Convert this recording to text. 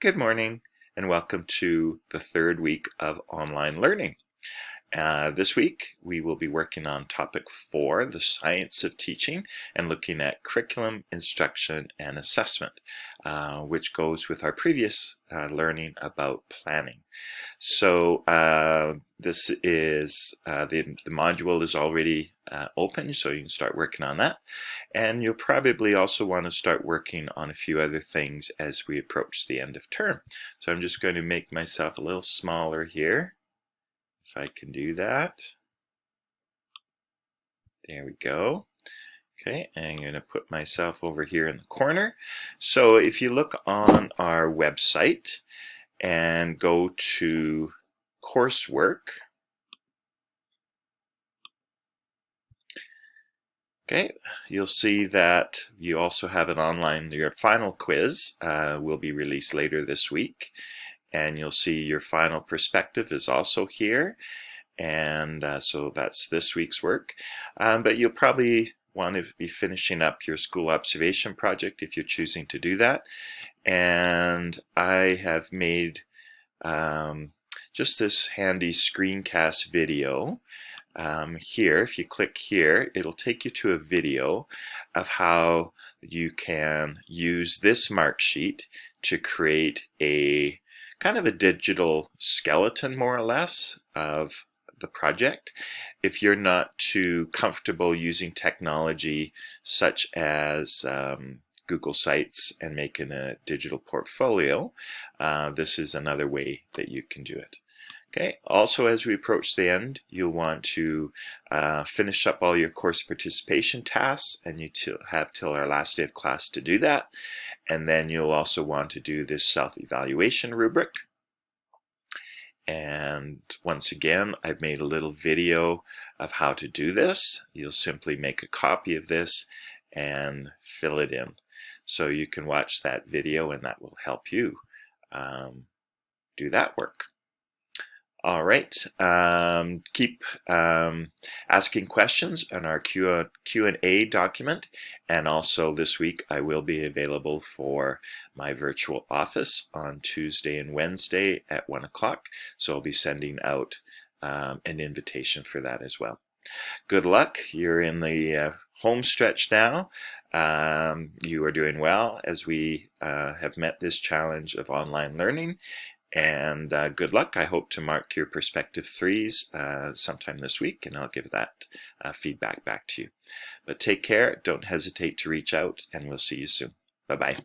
Good morning and welcome to the third week of online learning. This week we will be working on topic 4, the science of teaching, and looking at curriculum, instruction, and assessment, which goes with our previous learning about planning. So this is the module is already open, so you can start working on that. And you'll probably also want to start working on a few other things as we approach the end of term. So I'm just going to make myself a little smaller here, if I can do that. There we go. Okay, and I'm going to put myself over here in the corner. So if you look on our website and go to coursework, okay, you'll see that you also have an online, your final quiz will be released later this week. And you'll see your final perspective is also here. And so that's this week's work. But you'll probably want to be finishing up your school observation project if you're choosing to do that. And I have made just this handy screencast video. Here, if you click here, it'll take you to a video of how you can use this mark sheet to create a kind of a digital skeleton, more or less, of the project. If you're not too comfortable using technology such as Google Sites and making a digital portfolio, this is another way that you can do it. Okay. Also, as we approach the end, you'll want to finish up all your course participation tasks, and you have till our last day of class to do that. And then you'll also want to do this self-evaluation rubric. And once again, I've made a little video of how to do this. You'll simply make a copy of this and fill it in. So you can watch that video, and that will help you do that work. All right, keep asking questions on our Q&A document, and also this week I will be available for my virtual office on Tuesday and Wednesday at 1 o'clock, so I'll be sending out an invitation for that as well. Good luck. You're in the home stretch now. You are doing well as we have met this challenge of online learning. And good luck. I hope to mark your perspective 3s sometime this week, and I'll give that feedback back to you. But take care. Don't hesitate to reach out, and we'll see you soon. Bye-bye.